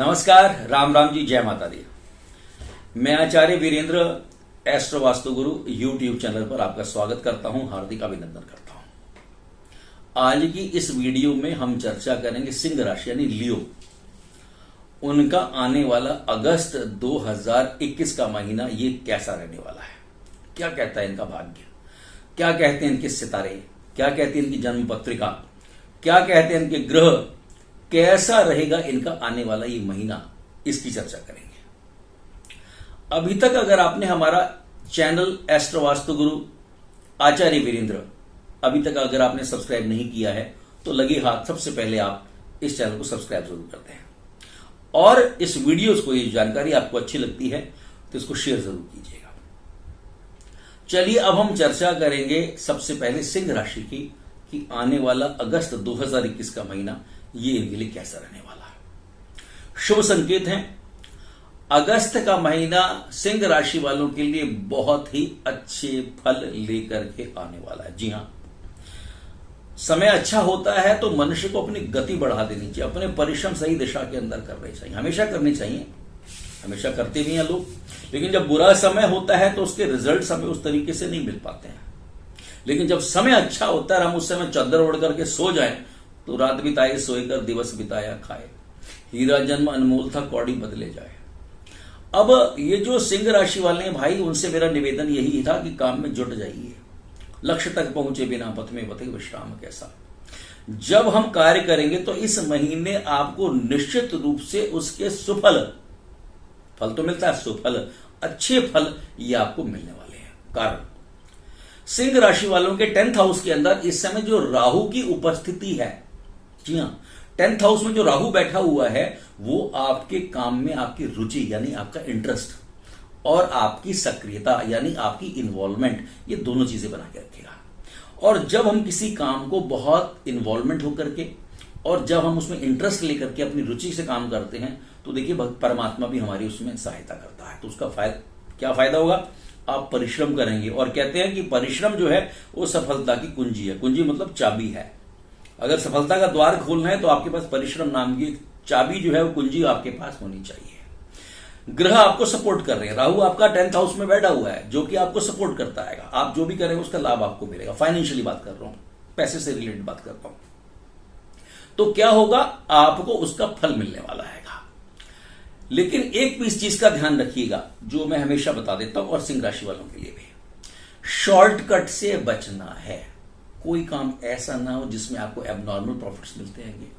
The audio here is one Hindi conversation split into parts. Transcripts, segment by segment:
नमस्कार, राम राम जी, जय माता दी। मैं आचार्य वीरेंद्र एस्ट्रो वास्तु गुरु यूट्यूब चैनल पर आपका स्वागत करता हूं, हार्दिक अभिनंदन करता हूं। आज की इस वीडियो में हम चर्चा करेंगे सिंह राशि यानी लियो, उनका आने वाला अगस्त 2021 का महीना ये कैसा रहने वाला है। क्या कहता है इनका भाग्य, क्या कहते हैं इनके सितारे, क्या कहती है इनकी जन्म पत्रिका, क्या कहते हैं इनके ग्रह, कैसा रहेगा इनका आने वाला ये महीना, इसकी चर्चा करेंगे। अभी तक अगर आपने हमारा चैनल एस्ट्रो वास्तु गुरु आचार्य वीरेंद्र अभी तक अगर आपने सब्सक्राइब नहीं किया है तो लगे हाथ सबसे पहले आप इस चैनल को सब्सक्राइब जरूर करते हैं और इस वीडियोस को, ये जानकारी आपको अच्छी लगती है तो इसको शेयर जरूर कीजिएगा। चलिए अब हम चर्चा करेंगे सबसे पहले सिंह राशि की कि आने वाला अगस्त 2021 का महीना ये इनके लिए कैसा रहने वाला है। शुभ संकेत हैं। अगस्त का महीना सिंह राशि वालों के लिए बहुत ही अच्छे फल लेकर के आने वाला है। जी हां, समय अच्छा होता है तो मनुष्य को अपनी गति बढ़ा देनी चाहिए, अपने परिश्रम सही दिशा के अंदर करने चाहिए, हमेशा करनी चाहिए, हमेशा करते भी हैं लोग। लेकिन जब बुरा समय होता है तो उसके रिजल्ट हमें उस तरीके से नहीं मिल पाते हैं। लेकिन जब समय अच्छा होता है, हम उस समय चादर ओढ़ करके सो जाएं तो रात बिताए सोएकर दिवस बिताया खाए, हीरा जन्म अनमोल था कौड़ी बदले जाए। अब ये जो सिंह राशि वाले हैं भाई, उनसे मेरा निवेदन यही था कि काम में जुट जाइए। लक्ष्य तक पहुंचे बिना पथ में पथे विश्राम कैसा। जब हम कार्य करेंगे तो इस महीने आपको निश्चित रूप से उसके सुफल, फल तो मिलता है, सुफल, अच्छे फल ये आपको मिलने वाले हैं। कारण सिंह राशि वालों के 10th हाउस के अंदर इस समय जो राहु की उपस्थिति है, जी हां, 10th हाउस में जो राहु बैठा हुआ है वो आपके काम में आपकी रुचि यानी आपका इंटरेस्ट और आपकी सक्रियता यानी आपकी इन्वॉल्वमेंट, ये दोनों चीजें बना के रखेगा। और जब हम किसी काम को बहुत इन्वॉल्वमेंट होकर के और जब हम उसमें इंटरेस्ट लेकर के अपनी रुचि से काम करते हैं तो देखिए परमात्मा भी हमारी उसमें सहायता करता है। तो उसका क्या फायदा होगा, आप परिश्रम करेंगे। और कहते हैं कि परिश्रम जो है वो सफलता की कुंजी है। कुंजी मतलब चाबी है। अगर सफलता का द्वार खोलना है तो आपके पास परिश्रम नाम की चाबी जो है वो कुंजी आपके पास होनी चाहिए। ग्रह आपको सपोर्ट कर रहे हैं। राहु आपका 10th हाउस में बैठा हुआ है जो कि आपको सपोर्ट करता है। आप जो भी करेंगे उसका लाभ आपको मिलेगा। फाइनेंशियली बात कर रहा हूं, पैसे से रिलेटेड बात कर रहा हूं। तो क्या होगा, आपको उसका फल मिलने वाला है। लेकिन एक भी इस चीज का ध्यान रखिएगा जो मैं हमेशा बता देता हूं और सिंह राशि वालों के लिए भी, शॉर्टकट से बचना है। कोई काम ऐसा ना हो जिसमें आपको एबनॉर्मल प्रॉफिट्स मिलते हैं।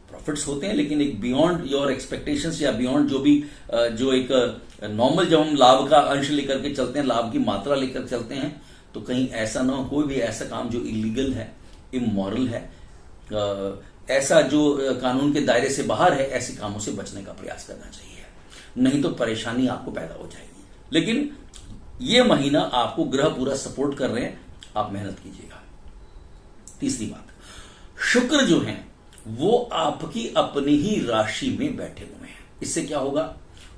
प्रॉफिट्स होते हैं लेकिन एक बियॉन्ड योर एक्सपेक्टेशंस या बियॉन्ड जो एक नॉर्मल, जब हम लाभ का अंश लेकर के चलते हैं, लाभ की मात्रा लेकर चलते हैं, तो कहीं ऐसा ना हो कोई भी ऐसा काम जो इलीगल है, इमोरल है, ऐसा जो कानून के दायरे से बाहर है, ऐसे कामों से बचने का प्रयास करना चाहिए, नहीं तो परेशानी आपको पैदा हो जाएगी। लेकिन ये महीना आपको ग्रह पूरा सपोर्ट कर रहे हैं, आप मेहनत कीजिएगा। तीसरी बात, शुक्र जो है वो आपकी अपनी ही राशि में बैठे हुए हैं। इससे क्या होगा,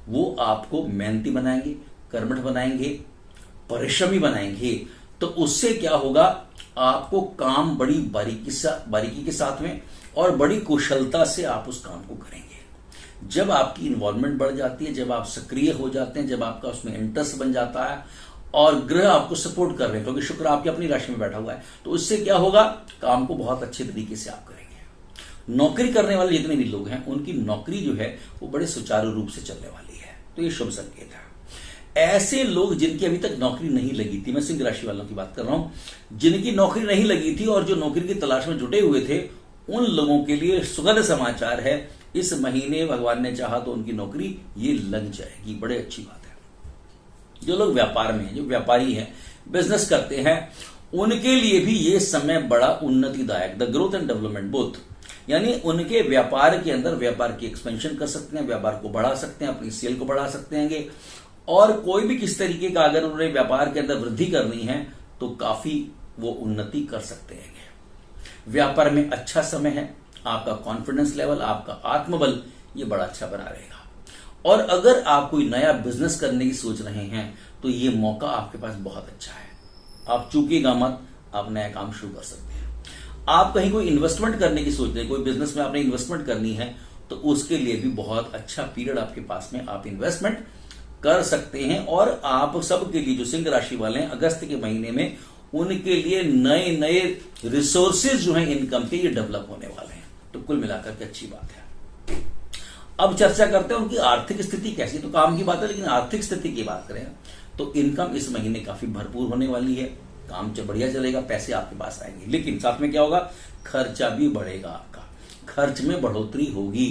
वो आपको मेहनती बनाएंगे, कर्मठ बनाएंगे, परिश्रमी बनाएंगे। तो उससे क्या होगा, आपको काम बड़ी बारीकी के साथ में और बड़ी कुशलता से आप उस काम को करेंगे। जब आपकी इन्वॉल्वमेंट बढ़ जाती है, जब आप सक्रिय हो जाते हैं, जब आपका उसमें इंटरेस्ट बन जाता है और ग्रह आपको सपोर्ट कर रहे हैं, क्योंकि शुक्र आपकी अपनी राशि में बैठा हुआ है, तो उससे क्या होगा, काम को बहुत अच्छे तरीके से आप करेंगे। नौकरी करने वाले जितने भी लोग हैं उनकी नौकरी जो है वो बड़े सुचारू रूप से चलने वाली है। तो ये शुभ संकेत है। ऐसे लोग जिनकी अभी तक नौकरी नहीं लगी थी, मैं सिंह राशि वालों की बात कर रहा हूं, जिनकी नौकरी नहीं लगी थी और जो नौकरी की तलाश में जुटे हुए थे, उन लोगों के लिए सुखद समाचार है। इस महीने भगवान ने चाहा तो उनकी नौकरी ये लग जाएगी। बड़े अच्छी बात है। जो लोग व्यापार में हैं, जो व्यापारी हैं, बिजनेस करते हैं, उनके लिए भी ये समय बड़ा उन्नतिदायक, the growth and development both, यानी उनके व्यापार के अंदर व्यापार की एक्सपेंशन कर सकते हैं, व्यापार को बढ़ा सकते हैं, अपनी सेल को बढ़ा सकते हैं। और कोई भी किस तरीके का अगर उन्हें व्यापार के अंदर वृद्धि करनी है तो काफी वो उन्नति कर सकते हैं। व्यापार में अच्छा समय है। आपका कॉन्फिडेंस लेवल, आपका आत्मबल ये बड़ा अच्छा बना रहेगा। और अगर आप कोई नया बिजनेस करने की सोच रहे हैं तो ये मौका आपके पास बहुत अच्छा है। आप चूकिएगा मत, आप नया काम शुरू कर सकते हैं। आप कहीं कोई इन्वेस्टमेंट करने की सोच रहे हैं, कोई बिजनेस में आपने इन्वेस्टमेंट करनी है, तो उसके लिए भी बहुत अच्छा पीरियड आपके पास में, आप इन्वेस्टमेंट कर सकते हैं। और आप सबके लिए जो सिंह राशि वाले हैं, अगस्त के महीने में उनके लिए नए नए रिसोर्सेज जो हैं इनकम के, ये डेवलप होने वाले हैं। तो कुल मिलाकर के अच्छी बात है। अब चर्चा करते हैं उनकी आर्थिक स्थिति कैसी। तो काम की बात है, लेकिन आर्थिक स्थिति की बात करें तो इनकम इस महीने काफी भरपूर होने वाली है, काम बढ़िया चलेगा, पैसे आपके पास आएंगे। लेकिन साथ में क्या होगा, खर्चा भी बढ़ेगा आपका, खर्च में बढ़ोतरी होगी।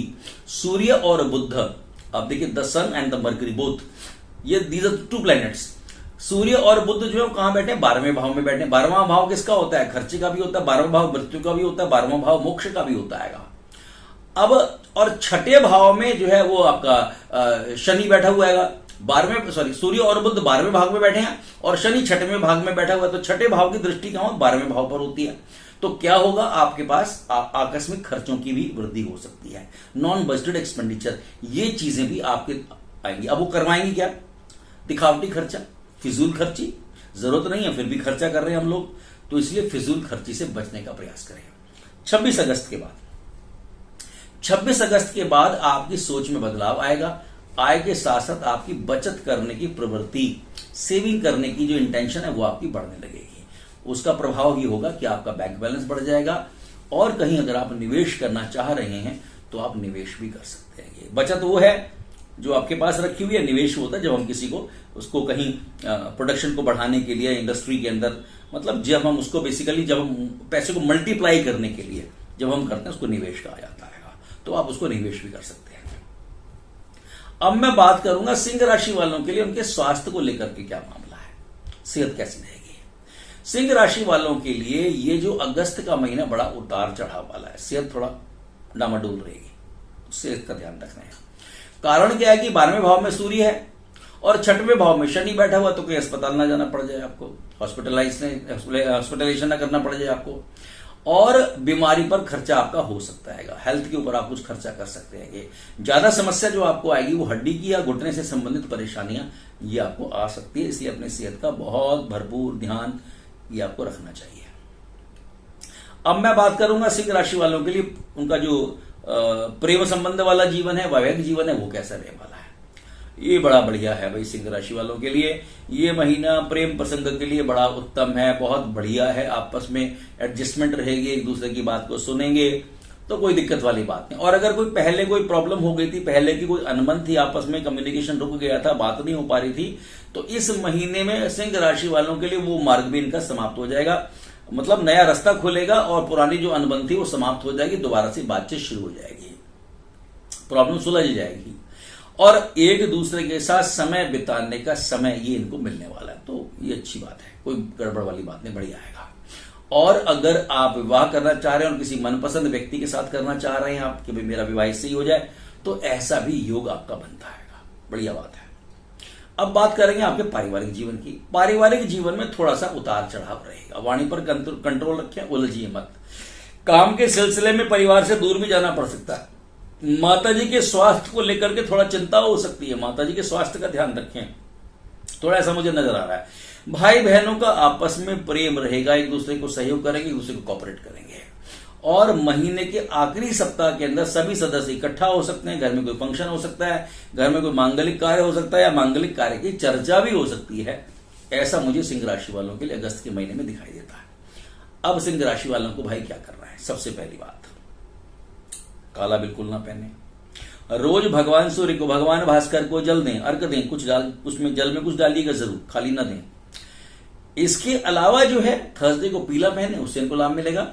सूर्य और बुध, अब देखिए the sun and the mercury both, ये दीज आर टू प्लैनेट्स। सूर्य और बुध जो है कहां बैठे, 12वें भाव में बैठे। 12वां भाव किसका होता है, खर्चे का भी होता है। 12वां भाव मृत्यु का भी होता है। 12वां भाव मोक्ष का भी होता है। अब और छठे भाव में जो है वो आपका शनि बैठा हुआ है। 12वें, सॉरी, सूर्य और बुध 12वें भाव में बैठे हैं और शनि छठवें भाव में बैठा हुआ है। तो छठे भाव की दृष्टि कहां, 12वें भाव पर होती है। तो क्या होगा, आपके पास आकस्मिक खर्चों की भी वृद्धि हो सकती है। नॉन बजटेड एक्सपेंडिचर, ये चीजें भी आपके आएंगी। अब वो करवाएंगी क्या, दिखावटी खर्चा, फिजूल खर्ची, जरूरत नहीं है फिर भी खर्चा कर रहे हैं हम लोग, तो इसलिए फिजूल खर्ची से बचने का प्रयास करें। 26 अगस्त के बाद, 26 अगस्त के बाद आपकी सोच में बदलाव आएगा। आय के साथ साथ आपकी बचत करने की प्रवृत्ति, सेविंग करने की जो इंटेंशन है वो आपकी बढ़ने लगेगी। उसका प्रभाव ये होगा कि आपका बैंक बैलेंस बढ़ जाएगा और कहीं अगर आप निवेश करना चाह रहे हैं तो आप निवेश भी कर सकते हैं। बचत वो है जो आपके पास रखी हुई है, निवेश होता है जब हम किसी को उसको कहीं प्रोडक्शन को बढ़ाने के लिए इंडस्ट्री के अंदर, मतलब जब हम उसको बेसिकली जब हम पैसे को मल्टीप्लाई करने के लिए जब हम करते हैं उसको निवेश कहा जाता है। तो आप उसको निवेश भी कर सकते हैं। अब मैं बात करूंगा सिंह राशि वालों के लिए उनके स्वास्थ्य को लेकर के क्या मामला है, सेहत कैसी रहेगी। सिंह राशि वालों के लिए ये जो अगस्त का महीना बड़ा उतार चढ़ाव वाला है, सेहत थोड़ा डामाडोल रहेगी, सेहत का ध्यान रखना है। कारण क्या है कि 12वें भाव में सूर्य है और छठवें भाव में शनि बैठा हुआ, तो कहीं अस्पताल ना जाना पड़ जाए आपको, हॉस्पिटलाइजेशन ना करना पड़ जाए आपको, और बीमारी पर खर्चा आपका हो सकता है। हेल्थ के ऊपर आप कुछ खर्चा कर सकते हैं। ज्यादा समस्या जो आपको आएगी वो हड्डी की या घुटने से संबंधित परेशानियां ये आपको आ सकती है, इसलिए अपनी सेहत का बहुत भरपूर ध्यान ये आपको रखना चाहिए। अब मैं बात करूंगा सिंह राशि वालों के लिए उनका जो प्रेम संबंध वाला जीवन है, वैवाहिक जीवन है, वो कैसा रहने वाला है। ये बड़ा बढ़िया है भाई सिंह राशि वालों के लिए। ये महीना प्रेम प्रसंग के लिए बड़ा उत्तम है, बहुत बढ़िया है। आपस में एडजस्टमेंट रहेगी, एक दूसरे की बात को सुनेंगे, तो कोई दिक्कत वाली बात नहीं। और अगर कोई पहले कोई प्रॉब्लम हो गई थी, पहले की कोई अनबन थी, आपस में कम्युनिकेशन रुक गया था, बात नहीं हो पा रही थी, तो इस महीने में सिंह राशि वालों के लिए वो मार्ग भी इनका समाप्त हो जाएगा। मतलब नया रास्ता खुलेगा और पुरानी जो अनबन थी वो समाप्त हो जाएगी, दोबारा से बातचीत शुरू हो जाएगी, प्रॉब्लम सुलझ जाएगी और एक दूसरे के साथ समय बिताने का समय ये इनको मिलने वाला है। तो ये अच्छी बात है, कोई गड़बड़ वाली बात नहीं, बढ़िया आएगा। और अगर आप विवाह करना चाह रहे हैं और किसी मनपसंद व्यक्ति के साथ करना चाह रहे हैं आप कि भाई मेरा विवाह इससे ही हो जाए, तो ऐसा भी योग आपका बनता है, बढ़िया बात है। अब बात करेंगे आपके पारिवारिक जीवन की। पारिवारिक जीवन में थोड़ा सा उतार चढ़ाव रहेगा, वाणी पर कंट्रोल रखें, उलझिए मत। काम के सिलसिले में परिवार से दूर भी जाना पड़ सकता है। माताजी के स्वास्थ्य को लेकर के थोड़ा चिंता हो सकती है, माताजी के स्वास्थ्य का ध्यान रखें, थोड़ा ऐसा मुझे नजर आ रहा है। भाई बहनों का आपस में प्रेम रहेगा, एक दूसरे को सहयोग करेंगे, एक दूसरे को कोऑपरेट करेंगे। और महीने के आखिरी सप्ताह के अंदर सभी सदस्य इकट्ठा हो सकते हैं, घर में कोई फंक्शन हो सकता है, घर में कोई मांगलिक कार्य हो सकता है या मांगलिक कार्य की चर्चा भी हो सकती है। ऐसा मुझे सिंह राशि वालों के लिए अगस्त के महीने में दिखाई देता है। अब सिंह राशि वालों को भाई क्या करना है, सबसे पहली बात, काला बिल्कुल ना पहने। रोज भगवान सूर्य को, भगवान भास्कर को जल दें, अर्घ दें, कुछ डाल, उसमें जल में कुछ डालिएगा जरूर, खाली ना दें। इसके अलावा जो है थर्सडे को पीला पहने, उससे इनको लाभ मिलेगा।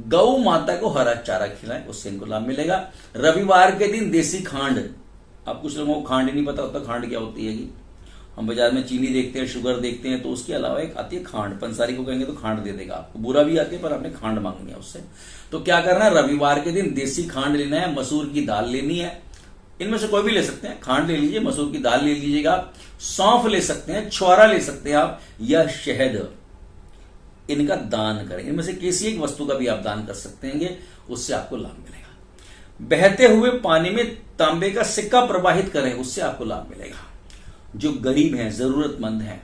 गौ माता को हरा चारा खिलाएं, उससे इनको लाभ मिलेगा। रविवार के दिन देसी खांड, आप कुछ लोगों को खांड नहीं पता होता, खांड क्या होती है। हम बाजार में चीनी देखते हैं, शुगर देखते हैं, तो उसके अलावा एक आती है खांड। पंसारी को कहेंगे तो खांड दे देगा आपको, बुरा भी आती है पर आपने खांड मांगनी है उससे। तो क्या करना है, रविवार के दिन देसी खांड लेना है, मसूर की दाल लेनी है, इनमें से कोई भी ले सकते हैं, खांड ले लीजिए, मसूर की दाल ले लीजिएगा, सौंफ ले सकते हैं, छुआरा ले सकते हैं आप, या शहद, इनका दान करें। इनमें से किसी एक वस्तु का भी आप दान कर सकते हैं, उससे आपको लाभ मिलेगा। बहते हुए पानी में तांबे का सिक्का प्रवाहित करें, उससे आपको लाभ मिलेगा। जो गरीब हैं, जरूरतमंद हैं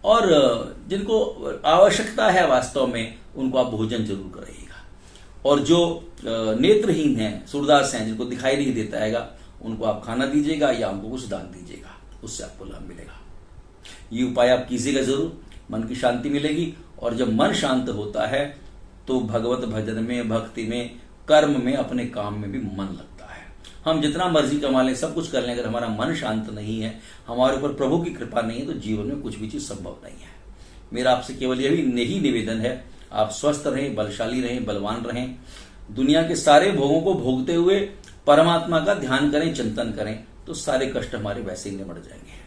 और जिनको आवश्यकता है वास्तव में, उनको आप भोजन जरूर कराइएगा। और जो नेत्रहीन हैं, सूरदास हैं, जिनको दिखाई नहीं देता हैगा, उनको आप खाना दीजिएगा या उनको कुछ दान दीजिएगा, उससे आपको लाभ मिलेगा। ये उपाय आप कीजिएगा जरूर, मन की शांति मिलेगी। और जब मन शांत होता है तो भगवत भजन में, भक्ति में, कर्म में, अपने काम में भी मन लगता है। हम जितना मर्जी कमा लें, सब कुछ कर लें, अगर हमारा मन शांत नहीं है, हमारे ऊपर प्रभु की कृपा नहीं है, तो जीवन में कुछ भी चीज संभव नहीं है। मेरा आपसे केवल यही निवेदन है, आप स्वस्थ रहें, बलशाली रहें, बलवान रहें, दुनिया के सारे भोगों को भोगते हुए परमात्मा का ध्यान करें, चिंतन करें, तो सारे कष्ट हमारे वैसे ही निमट जाएंगे।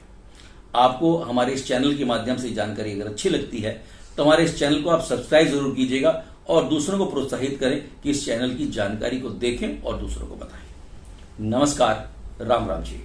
आपको हमारे इस चैनल के माध्यम से जानकारी अगर अच्छी लगती है तो हमारे इस चैनल को आप सब्सक्राइब जरूर कीजिएगा और दूसरों को प्रोत्साहित करें कि इस चैनल की जानकारी को देखें और दूसरों को बताएं। नमस्कार, राम राम जी।